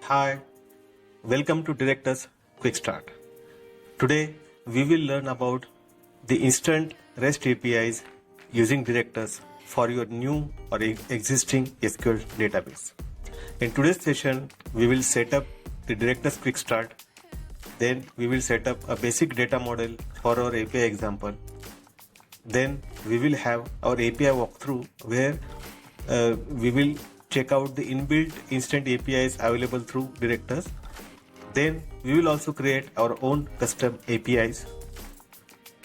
Hi, welcome to Directus QuickStart. Today we will learn about the instant REST APIs using Directus for your new or existing SQL database. In today's session, we will set up the Directus QuickStart. Then we will set up a basic data model for our API example. Then we will have our API walkthrough where we will check out the inbuilt instant APIs available through Directus. Then we will also create our own custom APIs.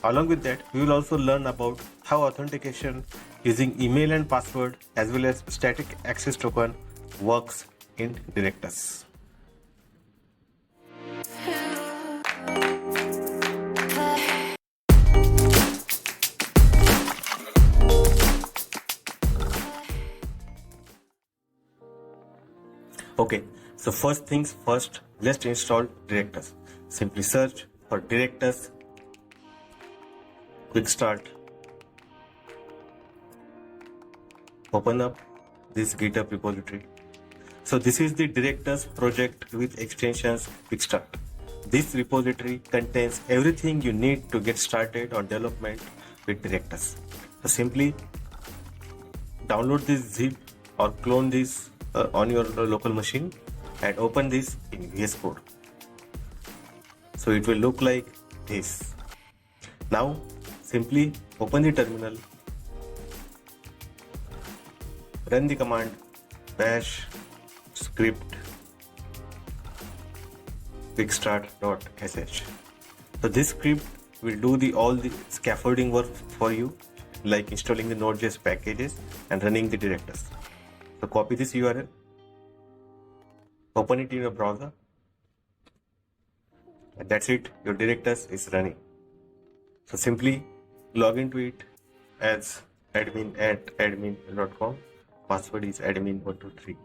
Along with that, we will also learn about how authentication using email and password as well as static access token works in Directus. Okay, so first things first, let's install Directus. Simply search for Directus QuickStart. Open up this GitHub repository. So this is the Directus project with extensions QuickStart. This repository contains everything you need to get started on development with Directus. So simply download this zip or clone this on your local machine and open this in VS Code. So it will look like this. Now simply open the terminal, run the command bash script quickstart.sh. So this script will do all the scaffolding work for you, like installing the Node.js packages and running the Directus. So copy this URL, open it in your browser, and that's it, your Directus is running. So simply log into it as admin@admin.com, password is admin123.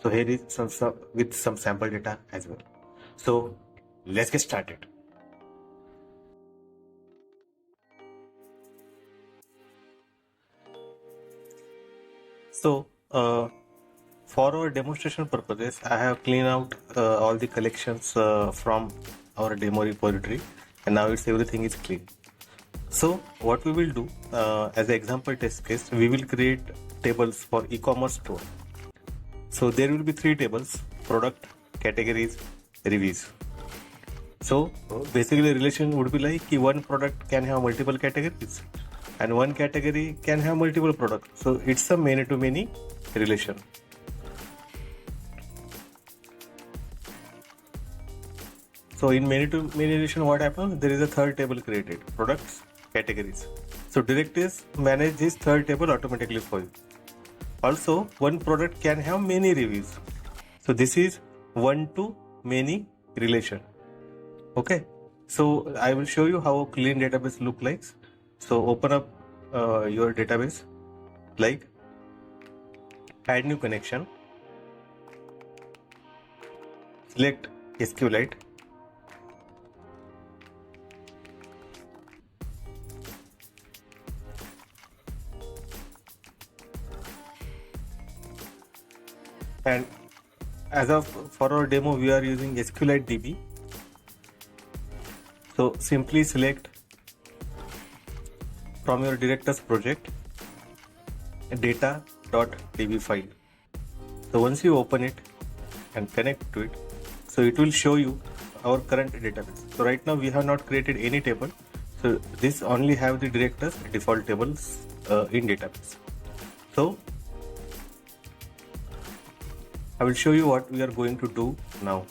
So here is some with some sample data as well. So let's get started. So for our demonstration purposes, I have cleaned out all the collections from our demo repository, and now everything is clean. So what we will do as an example test case, we will create tables for e-commerce store. So there will be 3 tables: product, categories, reviews. So basically relation would be like one product can have multiple categories and one category can have multiple products. So it's a many-to-many relation. So in many-to-many relation, what happens? There is a third table created: products, categories. So Directus manages this third table automatically for you. Also, one product can have many reviews. So this is one-to-many relation. Okay. So I will show you how a clean database look like. So open up your database, like add new connection, select SQLite, and as of for our demo we are using SQLite DB. So simply select from your Directus project data.db file. So once you open it and connect to it, so it will show you our current database. So right now we have not created any table, so this only have the Directus default tables in database. So I will show you what we are going to do now.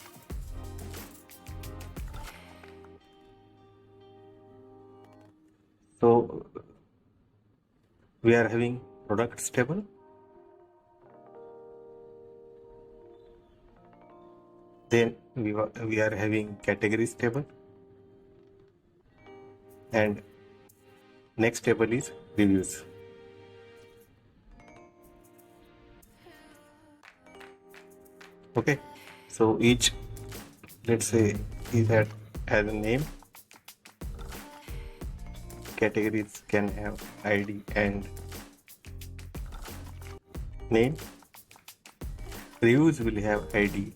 So we are having products table, then we are having categories table, and next table is reviews. Okay, so each, let's say, is has a name. Categories can have ID and name. Reviews will have ID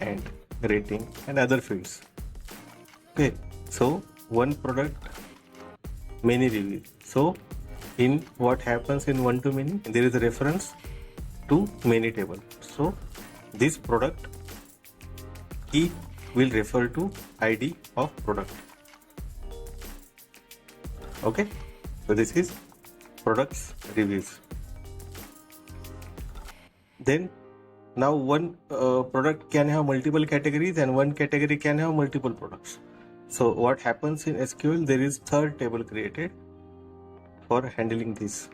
and rating and other fields. Okay, so one product, many reviews. So in what happens in one to many, there is a reference to many table. So this product key will refer to ID of product. Okay, so this is products reviews. Then now one product can have multiple categories and one category can have multiple products. So what happens in SQL, there is third table created for handling this.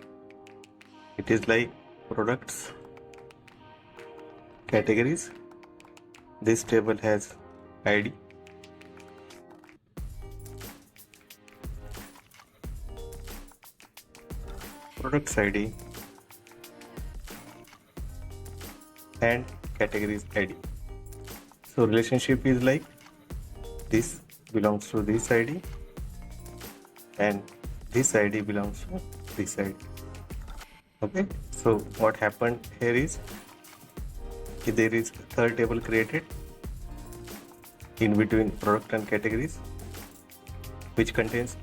It is like products, categories. This table has ID. Products ID and categories ID. So relationship is like this belongs to this ID and this ID belongs to this ID. Okay, so what happened here is there is third table created in between product and categories, which contains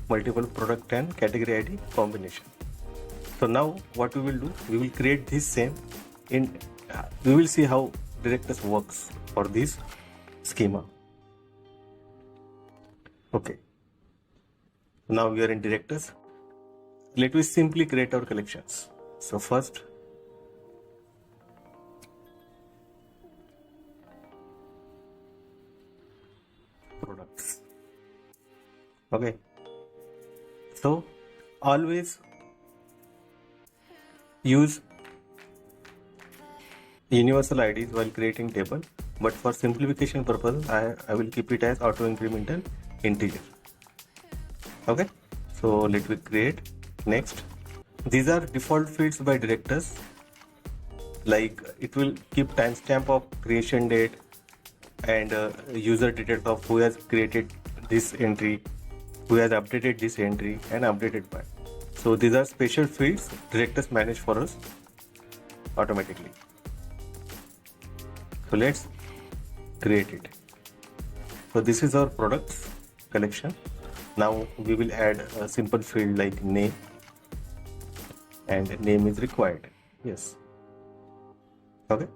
multiple product and category ID combination. So now what we will do, we will create this same in we will see how Directus works for this schema. Okay, now we are in Directus. Let us simply create our collections. So first products. Okay, so always use universal IDs while creating table, but for simplification purpose I will keep it as auto incremental integer. Okay, so let me create. Next, these are default fields by Directus, like it will keep timestamp of creation date and user details of who has created this entry, who has updated this entry and updated by. So these are special fields Directus manage for us automatically. So let's create it. So this is our products collection. Now we will add a simple field like name, and name is required. Yes. Okay.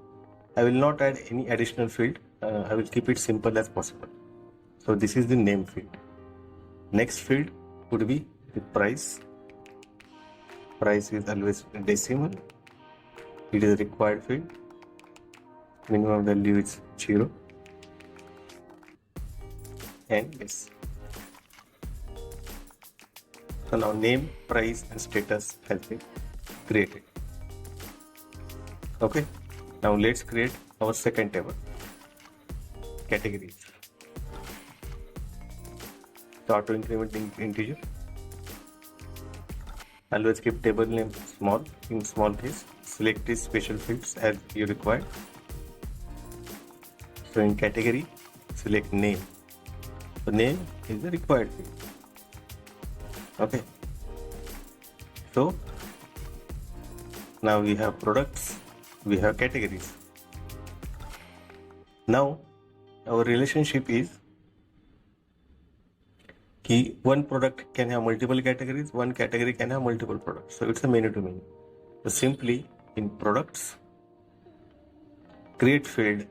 I will not add any additional field. I will keep it simple as possible. So this is the name field. Next field would be the price. Price is always decimal. It is a required field. Minimum value is 0 and yes. So now name, price and status has been created. Okay, now let's create our second table, categories. So auto incrementing integer. Always keep table name small, in small case. Select these special fields as you require. So in category, select name. So name is the required field. Okay. So now we have products, we have categories. Now our relationship is key one product can have multiple categories, one category can have multiple products. So it's a many to many. So simply in products, create field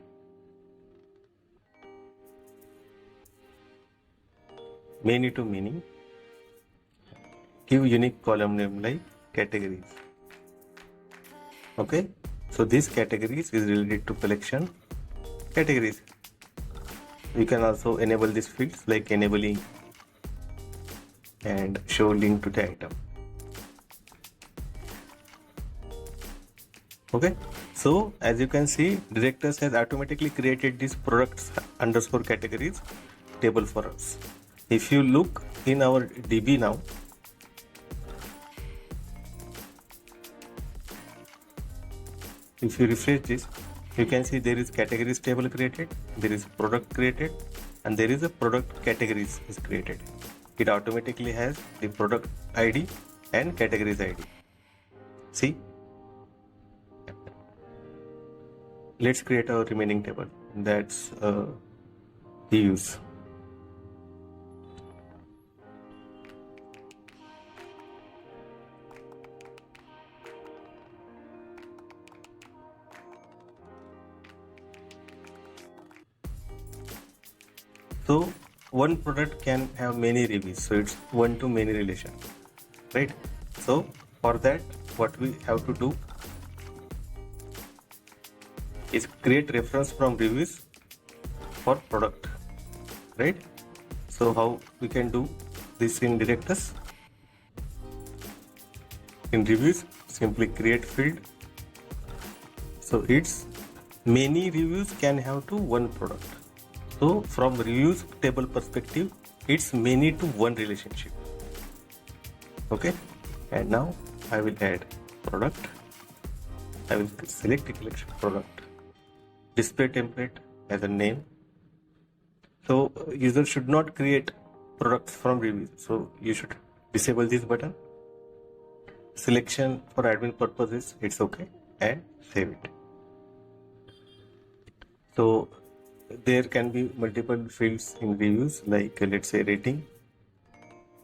many to many, give unique column name like categories. Okay, so this categories is related to collection categories. You can also enable these fields like enabling and show link to the item. Okay, so as you can see, Directus has automatically created this products underscore categories table for us. If you look in our DB now, if you refresh this, you can see there is categories table created, there is product created, and there is a product categories is created. It automatically has the product ID and categories ID. See? Let's create our remaining table. that's reviews. So one product can have many reviews, so it's one to many relation, right? So for that, what we have to do is create reference from reviews for product, right? So how we can do this in Directus? In reviews, simply create field. So it's many reviews can have to one product. So from reviews table perspective, it's many to one relationship. Okay, and now I will add product. I will select the collection product. Display template as a name. So user should not create products from reviews. So you should disable this button. Selection for admin purposes, it's okay, and save it. So there can be multiple fields in reviews, like let's say rating,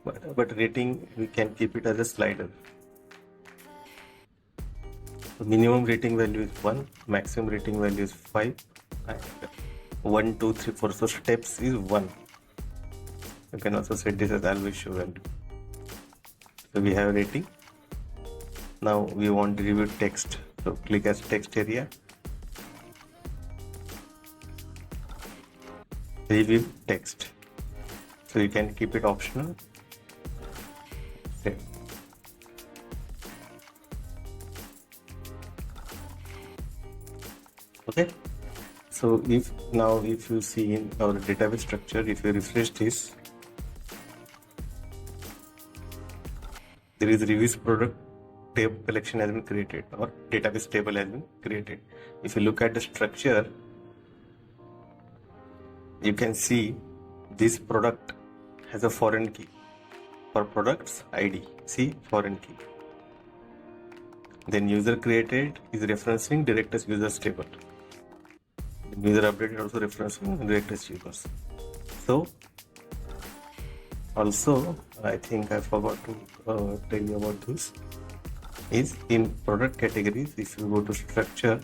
but rating we can keep it as a slider. So minimum rating value is 1, maximum rating value is 5, and 1, 2, 3, 4. So steps is 1. You can also set this as always show value. So we have rating. Now we want review text. So click as text area. Review text. So you can keep it optional. Save. Okay. So if you see in our database structure, if you refresh this, there is reviews product table collection has been created, or database table has been created. If you look at the structure, you can see this product has a foreign key for products ID. See, foreign key. Then user created is referencing Directus users table. The user updated also referencing Directus users. So also, I think I forgot to tell you about this, is in product categories. If you go to structure,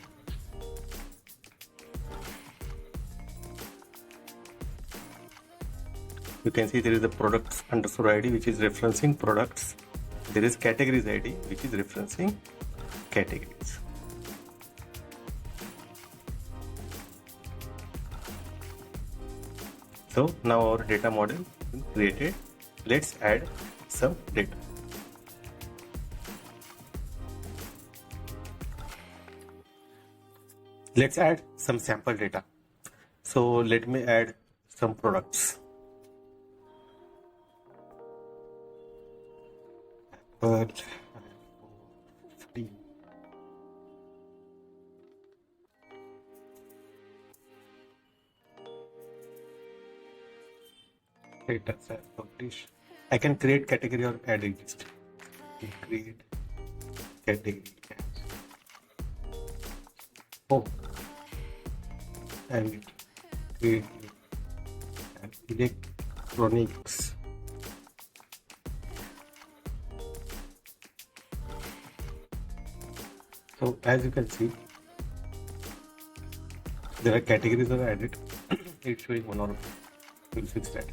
you can see there is a products underscore ID which is referencing products. There is categories ID which is referencing categories. So now our data model is created. Let's add some data. Let's add some sample data. So let me add some products. But data set publish. I can create category or add list. Create category. Oh, and create electronics. So as you can see, there are categories are added. It's showing one or two. We'll fix that.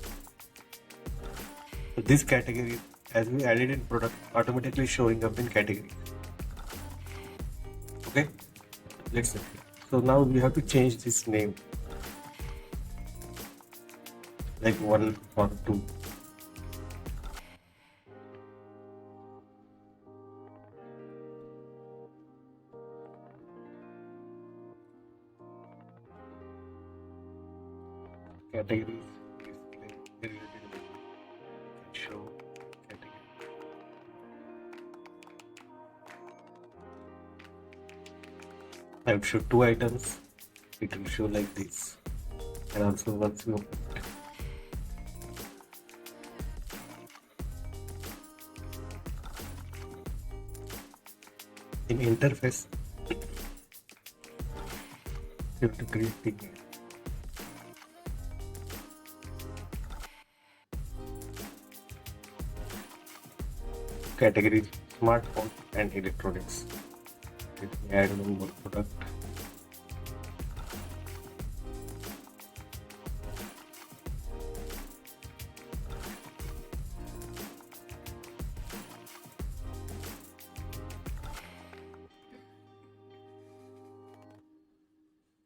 So this category, as we added in product, automatically showing up in category. Okay, let's see. So now we have to change this name, like 1 or 2. Categories is related to show category. I would show 2 items. It will show like this, and also once you in interface, you have to create the categories: smartphone and electronics. Let me add one more product.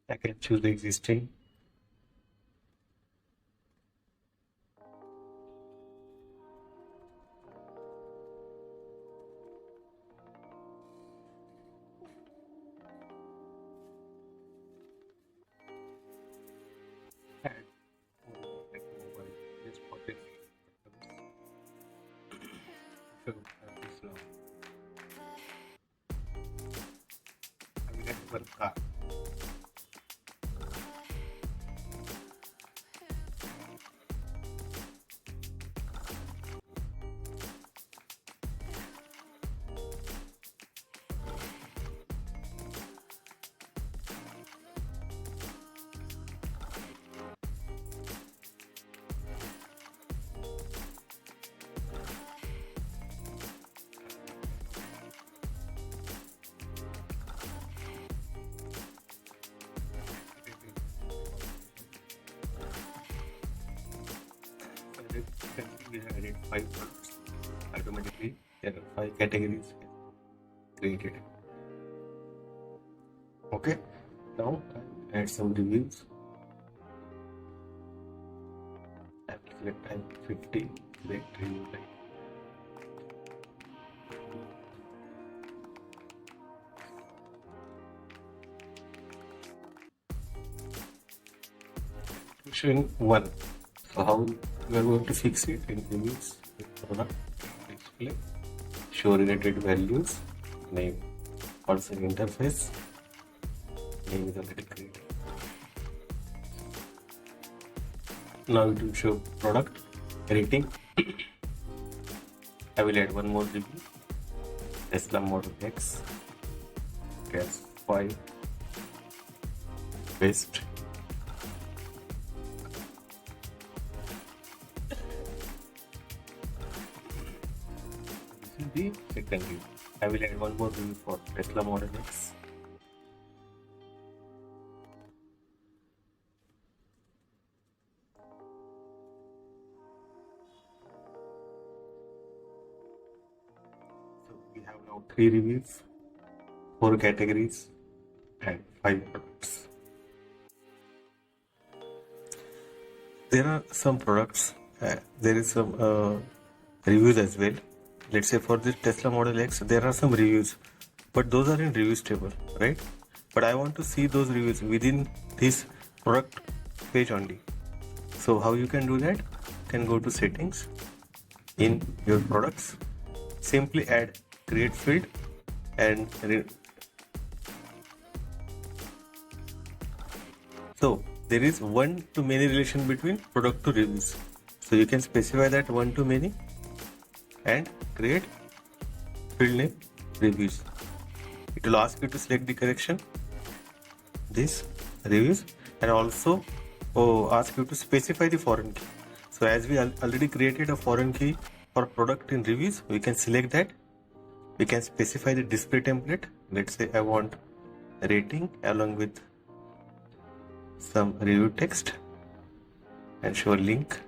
I can choose the existing. Add like mobile. Just for this purpose. So this now. I will add one car. We have added 5 products. Automatically, there are 5 categories created. Okay, now I'll add some reviews. I will select type 50, select review type. Showing 1. So how we are going to fix it in reviews with product display, show related values, name, person interface, name is already created. Now it will show product rating. I will add one more review. Tesla Model X, gas 5, best. The second review. I will add one more review for Tesla Model X. So we have now 3 reviews, 4 categories, and 5 products. There are some products, there is some reviews as well. Let's say for this Tesla Model X, there are some reviews, but those are in reviews table, right? But I want to see those reviews within this product page only. So how you can do that? You can go to settings in your products, simply add create field and so there is one to many relation between product to reviews. So you can specify that one to many and create field name reviews. It will ask you to select the correction, this reviews, and also ask you to specify the foreign key. So as we already created a foreign key for product in reviews, we can select that. We can specify the display template. Let's say I want rating along with some review text and show a link.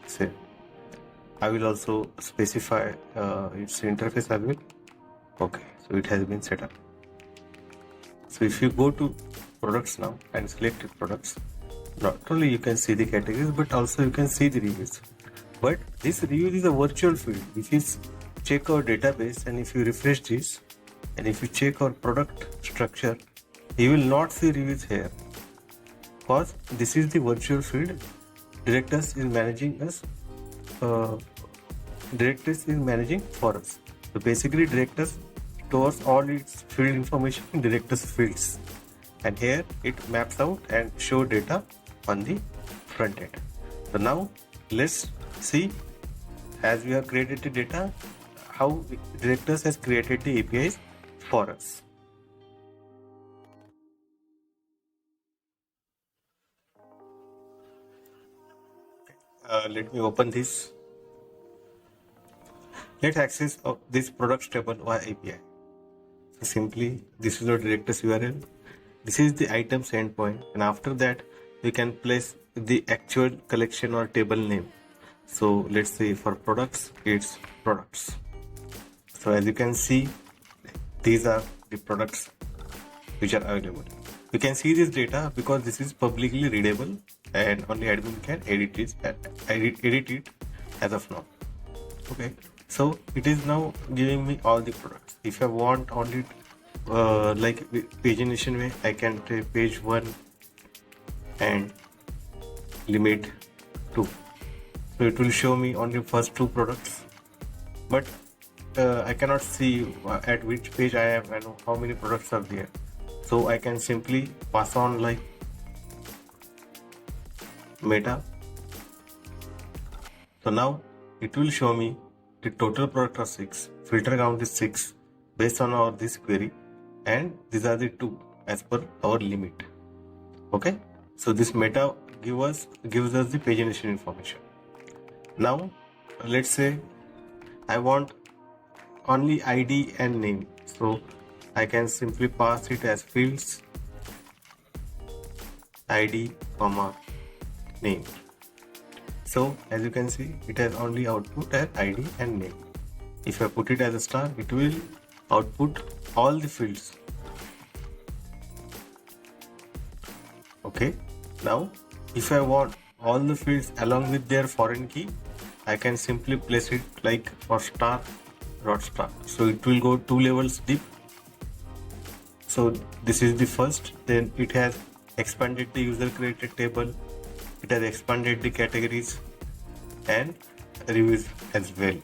Say I will also specify its interface as well. Okay, so it has been set up. So if you go to products now and select products, not only you can see the categories, but also you can see the reviews. But this review is a virtual field. If you check our database and if you refresh this and if you check our product structure, you will not see reviews here, because this is the virtual field. Directus is managing us. Directus is managing for us. So basically Directus stores all its field information in Directus fields, and here it maps out and show data on the front end. So now let's see, as we have created the data, how Directus has created the APIs for us. Let me open this. let's access this products table via API. So simply, this is the directors URL. This is the items endpoint, and after that, we can place the actual collection or table name. So let's say for products, it's products. So as you can see, these are the products which are available. You can see this data because this is publicly readable and only admin can edit it as of now. Okay, so it is now giving me all the products. If I want only like pagination way, I can take page 1 and limit 2. So it will show me only first 2 products, but I cannot see at which page I am and how many products are there. So I can simply pass on like meta. So now it will show me the total product are 6, filter count is 6 based on our this query, and these are the 2 as per our limit. Okay, so this meta gives us the pagination information. Now let's say I want only ID and name, so I can simply pass it as fields ID, name. So as you can see, it has only output as ID and name. If I put it as a star, it will output all the fields. Okay, now if I want all the fields along with their foreign key, I can simply place it like for star dot star. So it will go 2 levels deep. So this is the first, then it has expanded the user created table, it has expanded the categories and reviews as well.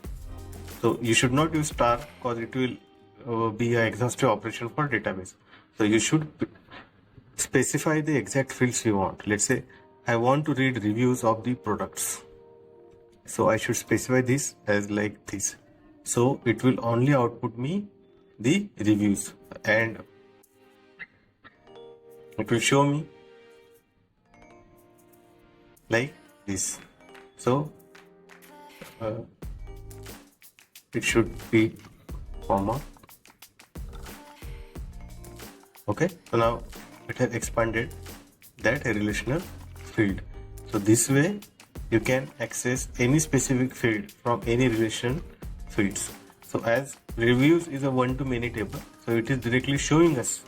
So you should not use star because it will be an exhaustive operation for database. So you should specify the exact fields you want. Let's say I want to read reviews of the products. So I should specify this as like this. So it will only output me the reviews and it will show me like this. So it should be comma. Okay, so now it has expanded that relational field. So this way you can access any specific field from any relation fields. So as reviews is a one-to-many table, so it is directly showing us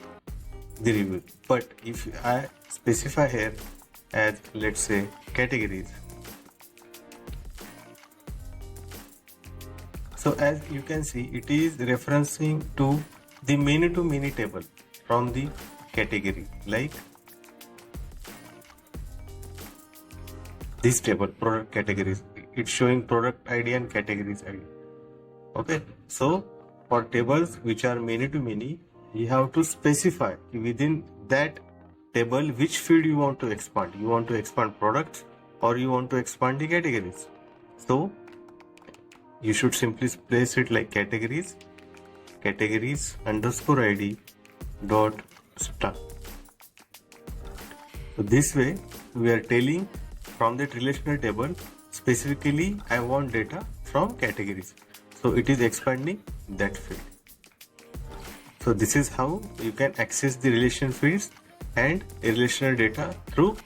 the review. But if I specify here as let's say categories, so as you can see, it is referencing to the many-to-many table from the category, like this table product categories. It's showing product ID and categories ID. Okay, so for tables which are many to many, you have to specify within that table which field you want to expand. You want to expand products or you want to expand the categories. So you should simply place it like categories underscore ID dot star. So this way we are telling from that relational table specifically I want data from categories. So it is expanding that field. So this is how you can access the relation fields and relational data through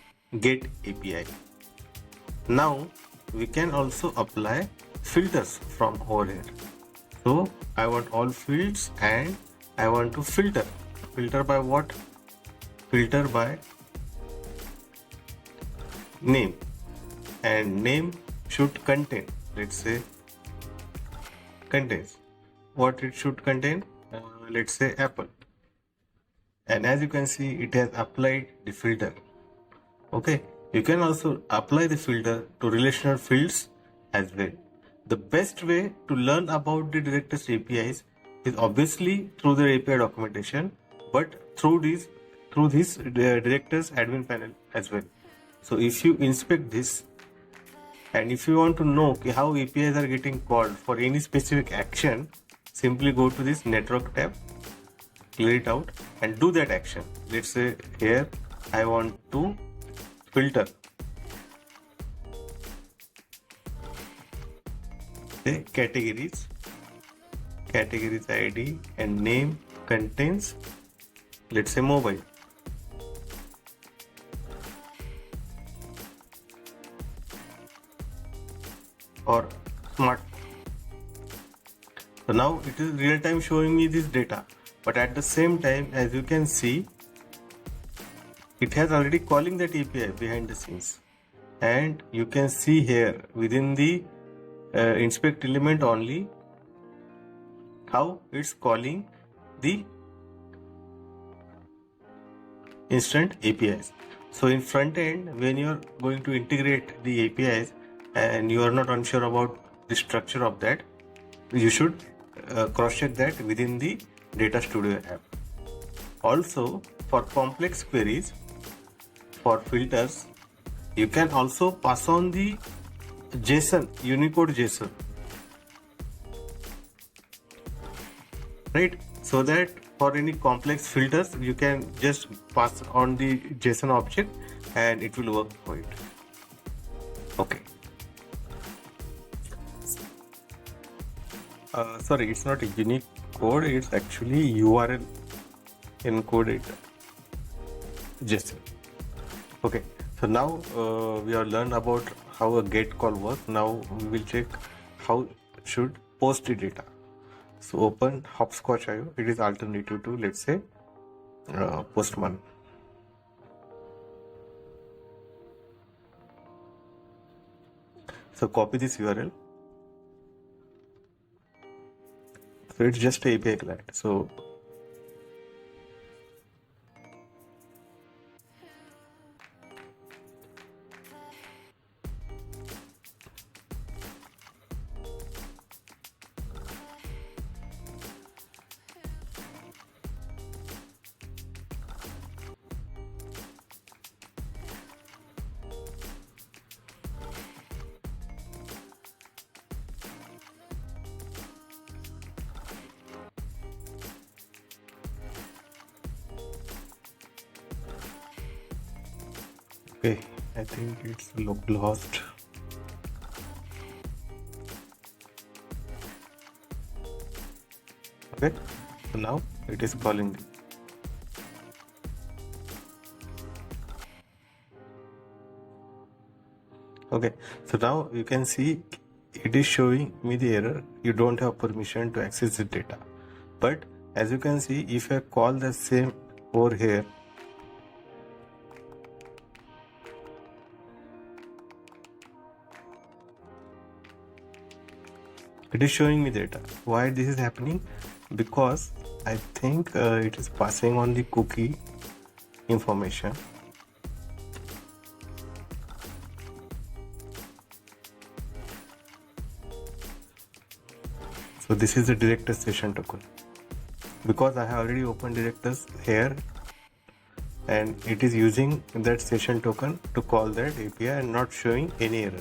GET API. Now we can also apply filters from over here. So I want all fields and I want to filter. Filter by what? Filter by name, and name should contain, let's say contains what it should contain, let's say apple. And as you can see, it has applied the filter. Okay, you can also apply the filter to relational fields as well. The best way to learn about the Directus APIs is obviously through the API documentation, but through this Directus admin panel as well. So if you inspect this and if you want to know how APIs are getting called for any specific action, simply go to this network tab, clear it out and do that action. Let's say here I want to filter the categories categories ID and name contains, let's say, mobile. Or smart. So now it is real time showing me this data, but at the same time, as you can see, it has already calling that API behind the scenes, and you can see here within the inspect element only how it's calling the instant APIs. So in front end, when you're going to integrate the APIs and you are not unsure about the structure of that, you should cross-check that within the Data Studio app. Also, for complex queries, for filters, you can also pass on the JSON, Unicode JSON, right? So that for any complex filters, you can just pass on the JSON object and it will work for it. Okay. Sorry, it's not a unique code, it's actually URL encoded JSON. Okay, so now we have learned about how a get call works. Now we will check how should post the data. So open hopscotch.io. It is alternative to, let's say, Postman. So copy this URL. So it's just a API client. So okay, I think it's lost. Okay, so now it is calling. Okay, so now you can see it is showing me the error. You don't have permission to access the data. But as you can see, if I call the same over here, it is showing me data. Why this is happening? Because I think it is passing on the cookie information. So this is the Directus session token. Because I have already opened Directus here, and it is using that session token to call that API and not showing any error.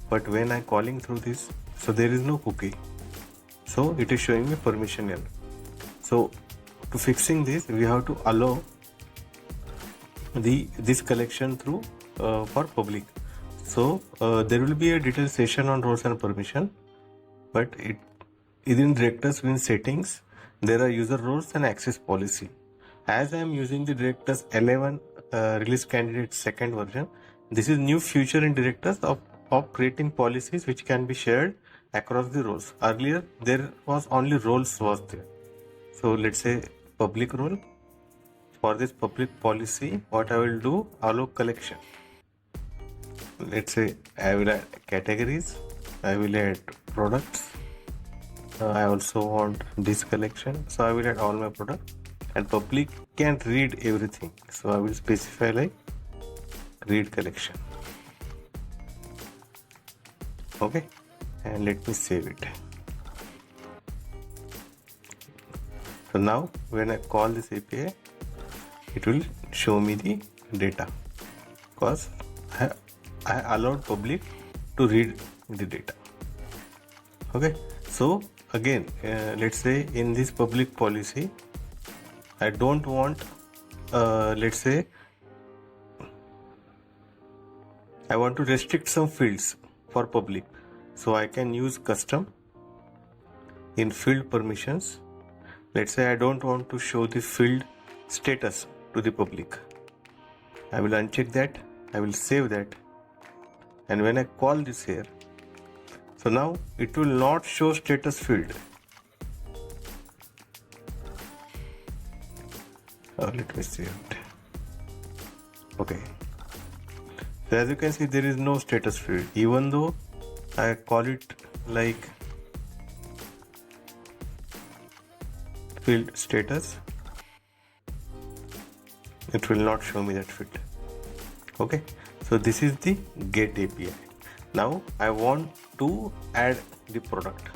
But when I calling through this, so there is no cookie. So it is showing me permission error. So to fixing this, we have to allow this collection through for public. So there will be a detailed session on roles and permission, but within Directus within settings, there are user roles and access policy. As I am using the Directus 11 release candidate second version, this is new feature in Directus of creating policies which can be shared across the roles. Earlier there was only roles was there. So let's say public role. For this public policy, what I will do, allow collection. Let's say I will add categories, I will add products. I also want this collection, so I will add all my products, and public can read everything. So I will specify like read collection. Okay, and let me save it. So now when I call this API, it will show me the data because I allowed public to read the data. Okay, so again, let's say in this public policy, I don't want, let's say, I want to restrict some fields for public. So I can use custom. in field permissions, let's say I don't want to show the field status to the public. I will uncheck that, I will save that, and when I call this here, so now it will not show status field. Let me save it. Okay. So as you can see, there is no status field, even though I call it like field status, it will not show me that field. Okay, so this is the get API. Now I want to add the product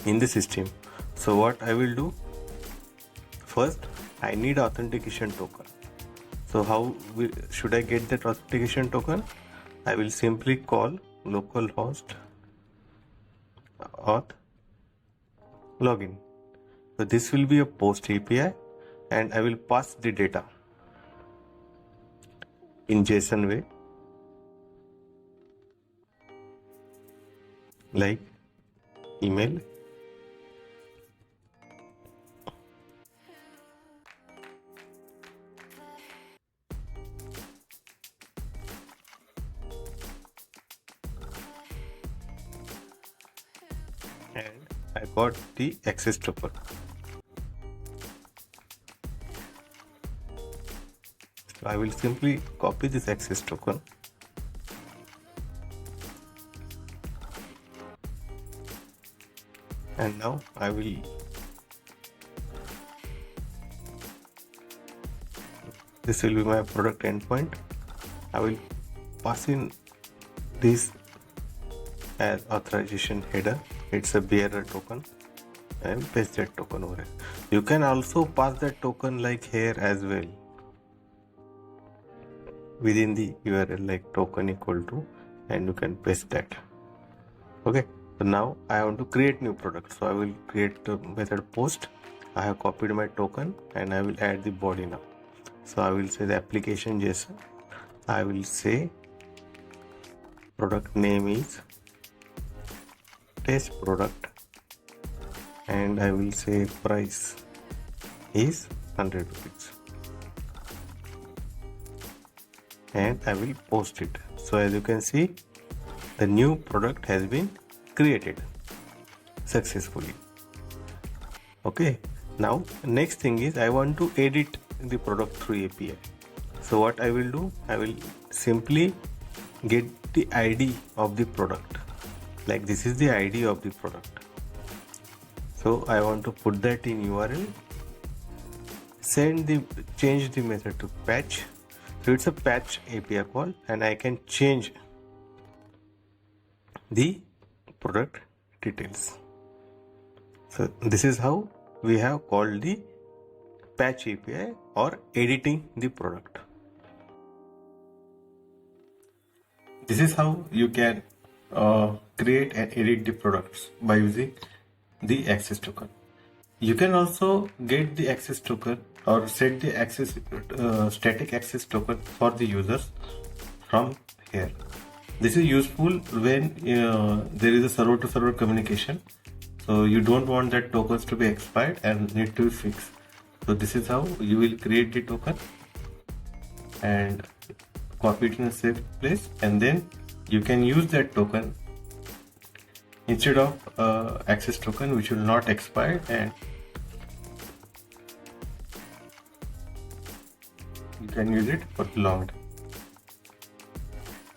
in the system. So what I will do, first I need authentication token. So how should I get that authentication token? I will simply call localhost auth login. So this will be a post API, and I will pass the data in JSON way, like email, and I got the access token. So I will simply copy this access token and now I will this will be my product endpoint. I will pass in this as authorization header. It's a bearer token, and paste that token over here. You can also pass that token like here as well within the URL, like token equal to, and you can paste that. Okay, so now I want to create new product, so I will create the method post. I have copied my token and I will add the body now. So I will say the application JSON. I will say product name is test product, and I will say price is 100 rupees, and I will post it. So as you can see, the new product has been created successfully. Okay, now next thing is I want to edit the product through API. So what I will do, I will simply get the ID of the product. Like this is the ID of the product. So I want to put that in URL, change the method to patch. So it's a patch API call, and I can change the product details. So this is how we have called the patch API, or editing the product. This is how you can create and edit the products by using the access token. You can also get the access token or set the access static access token for the users from here. This is useful when there is a server to server communication, so you don't want that tokens to be expired and need to be fixed. So this is how you will create the token and copy it in a safe place, and then you can use that token instead of access token which will not expire, and you can use it for long time.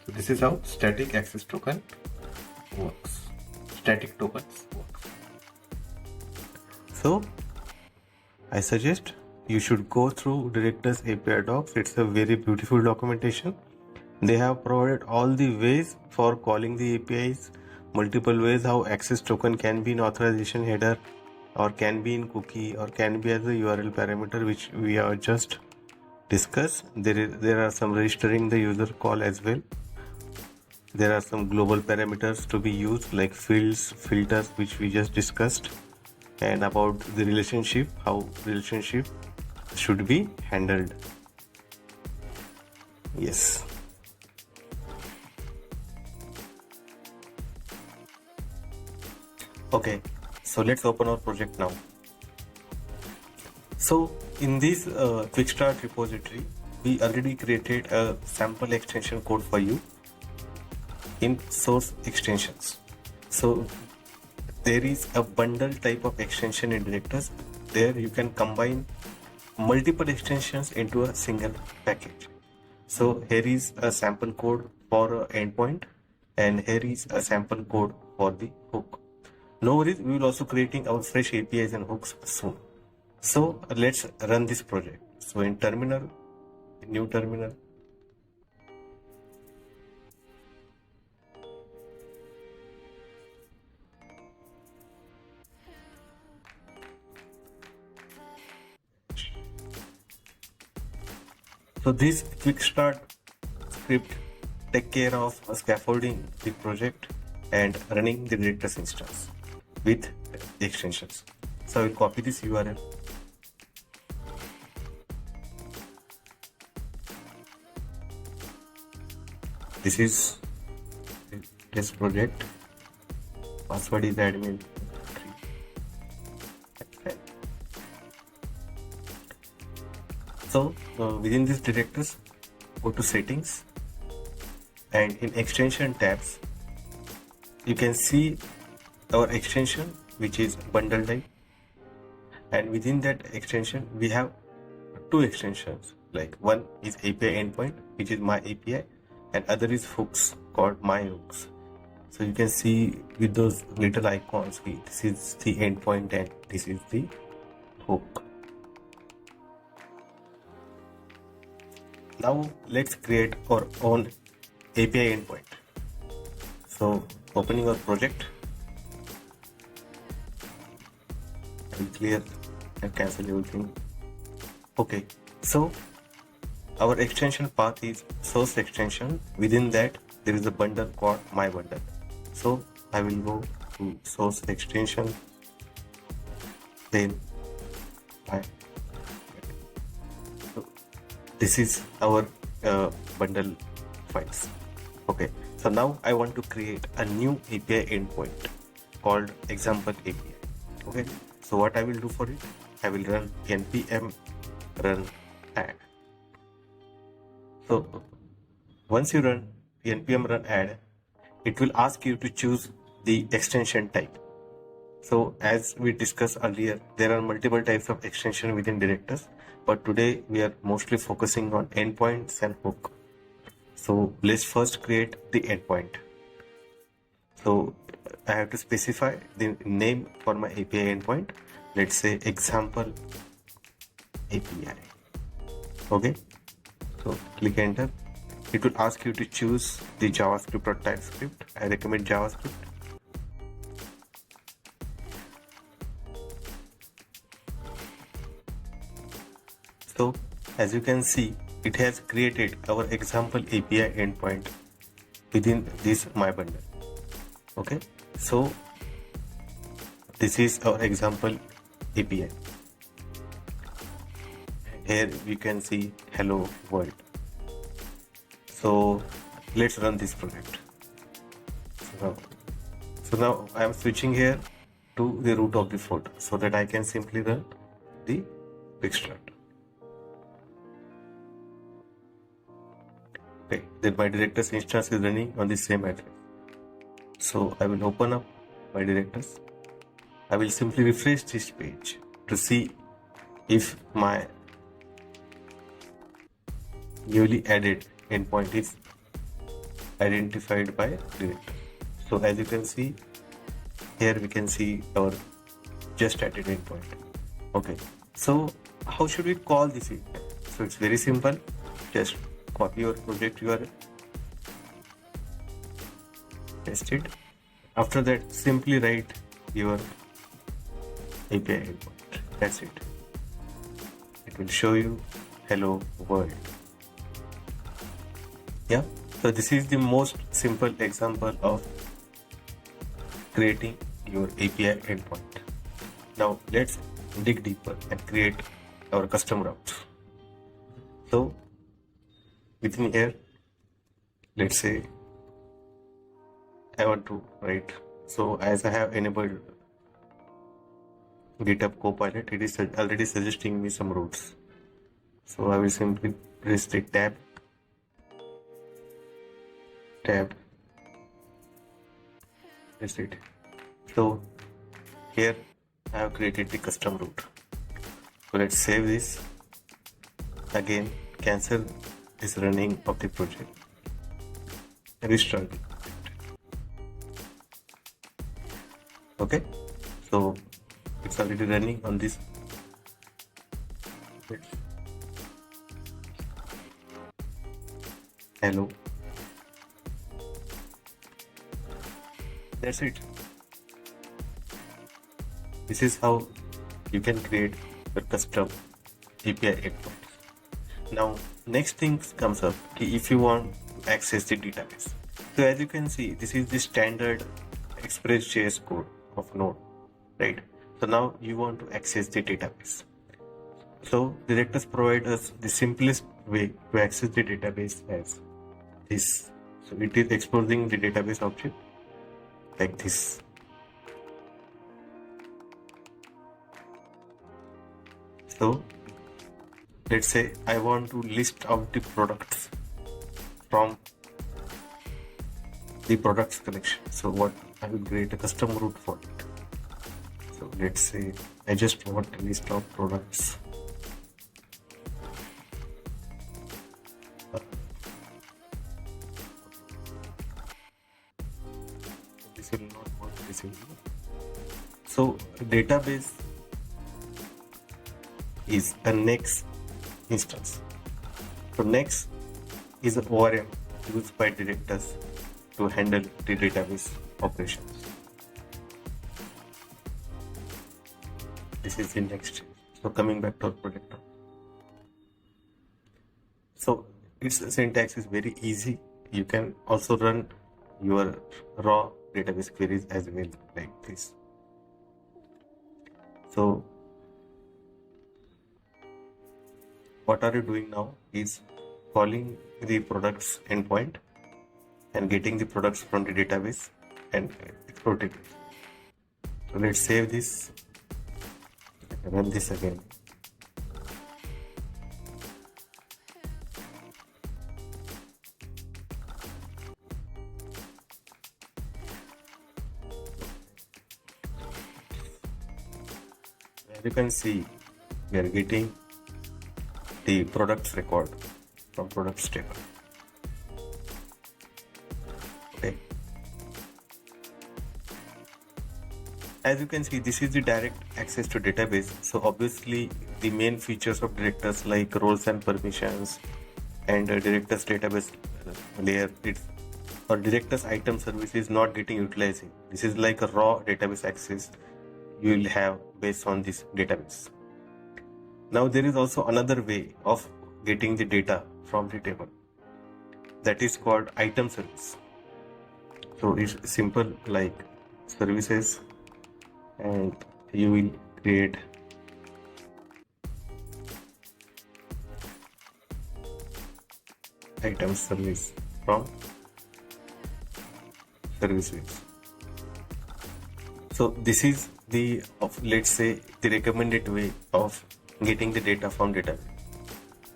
So this is how static access token works. Static tokens works. So I suggest you should go through Directus API docs. It's a very beautiful documentation. They have provided all the ways for calling the APIs, multiple ways how access token can be in authorization header, or can be in cookie, or can be as a URL parameter, which we have just discussed. There are some registering the user call as well. There are some global parameters to be used, like fields, filters, which we just discussed, and about the relationship, how relationship should be handled. Yes. Okay, so let's open our project now. So in this QuickStart repository, we already created a sample extension code for you in source extensions. So there is a bundle type of extension in Directus. There you can combine multiple extensions into a single package. So here is a sample code for endpoint, and here is a sample code for the hook. No worries, we will also creating our fresh APIs and hooks soon. So let's run this project. So in terminal, new terminal, so this quick start script take care of scaffolding the project and running the Directus instance with extensions. So I will copy this URL. This is this project. Password is admin 3. So within this Directus, go to settings, and in extension tabs, you can see our extension, which is bundle type, and within that extension we have two extensions. Like one is API Endpoint, which is my API, and other is hooks called my hooks. So you can see with those little icons, this is the endpoint and this is the hook. Now let's create our own API endpoint. So opening our project, I will clear and cancel everything. Okay, so our extension path is source extension. Within that there is a bundle called my bundle. So I will go to source extension, then my. So this is our bundle files. Okay, so now I want to create a new API endpoint called example API. Okay, so what I will do for it, I will run npm run add. So once you run npm run add, it will ask you to choose the extension type. So as we discussed earlier, there are multiple types of extension within Directus, but today we are mostly focusing on endpoints and hook. So let's first create the endpoint. So I have to specify the name for my API endpoint. Let's say example API. Okay, so click enter. It will ask you to choose the JavaScript or TypeScript. I recommend JavaScript. So as you can see, it has created our example API endpoint within this my bundle. Okay, so this is our example API. Here we can see hello world. So let's run this project. So now I am switching here to the root of the folder so that I can simply run the QuickStart. Okay, then my Directus instance is running on the same address. So I will open up my Directus. I will simply refresh this page to see if my newly added endpoint is identified by Directus. So as you can see, here we can see our just added endpoint. Okay, so how should we call this API? So it's very simple. Just copy your project URL, paste it. After that, simply write your API endpoint. That's it. It will show you hello world. Yeah, so this is the most simple example of creating your API endpoint. Now let's dig deeper and create our custom routes. So within here, let's say I want to write. So as I have enabled GitHub Copilot, it is already suggesting me some routes. So I will simply press the tab. That's it. So here I have created the custom route. So let's save this. Again, cancel this running of the project. Restart. Okay, so it's already running on this. Hello. That's it. This is how you can create a custom API endpoint. Now, next thing comes up if you want to access the database. So as you can see, this is the standard Express.js code of Node, right? So now you want to access the database. So Directus provides us the simplest way to access the database as this. So it is exposing the database object like this. So let's say I want to list out the products from the products collection. So what I will create a custom route for it. So let's say I just want a list of products. This will not work this way. So database is a next instance. So next is an ORM used by Directus to handle the database operations. This is the next. So coming back to our project now. So its syntax is very easy. You can also run your raw database queries as well like this. So what are you doing now is calling the products endpoint and getting the products from the database and exporting it. So let's save this, run this again. As you can see, we are getting the products record from products table. Okay. As you can see, this is the direct access to database. So obviously the main features of Directus like roles and permissions and Directus database layer, or Directus item service is not getting utilizing. This is like a raw database access you will have based on this database. Now there is also another way of getting the data from the table, that is called item service. So it's simple like services, and you will create item service from services. So this is the let's say the recommended way of getting the data from database,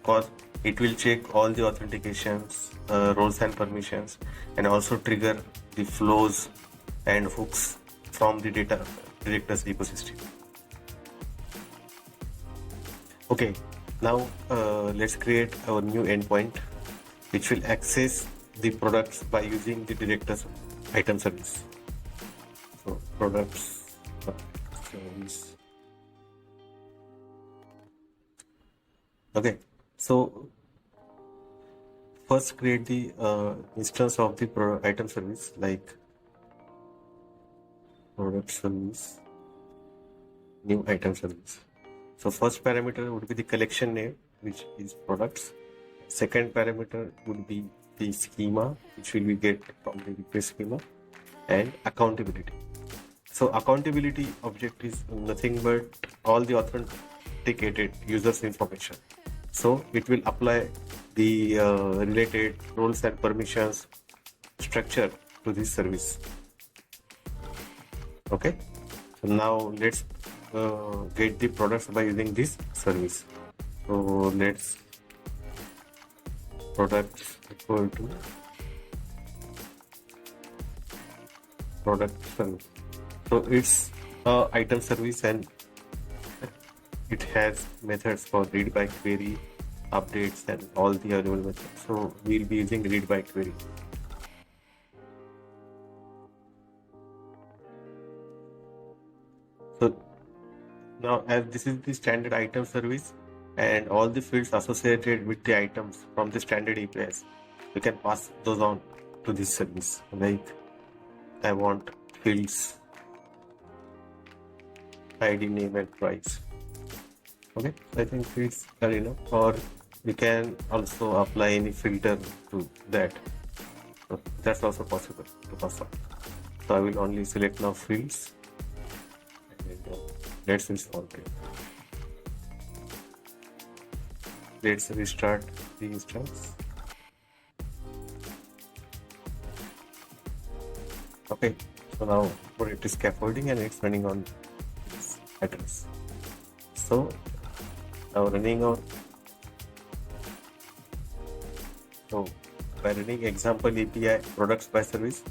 because it will check all the authentications, roles and permissions, and also trigger the flows and hooks from the data Directus ecosystem. Okay, now let's create our new endpoint which will access the products by using the Directus item service. So products service. Okay, so first create the instance of the item service like product service, new item service. So first parameter would be the collection name, which is products. Second parameter would be the schema, which will be get from the request schema, and accountability. So accountability object is nothing but all the authenticated users information. So it will apply the related roles and permissions structure to this service. Okay, so now let's get the products by using this service. So let's products equal to product service. So it's a item service and it has methods for read by query, updates, and all the available methods. So we'll be using read by query. So now, as this is the standard item service and all the fields associated with the items from the standard APIs, you can pass those on to this service. Like I want fields, ID, name, and price. Okay, so I think fields are enough, or we can also apply any filter to that. So that's also possible to pass on. So I will only select now fields. And, let's install it. Let's restart the instance. Okay, so now for it is scaffolding and it's running on this address. So now running on. So by running example API products by service,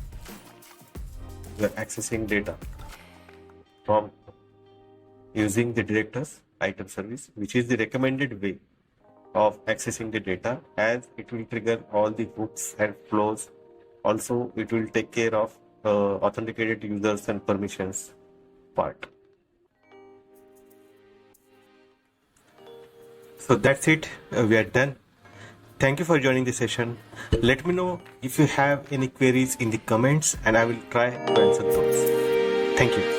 we are accessing data from using the Directus item service, which is the recommended way of accessing the data, as it will trigger all the hooks and flows. Also, it will take care of authenticated users and permissions part. So that's it. We are done. Thank you for joining the session. Let me know if you have any queries in the comments and I will try to answer those. Thank you.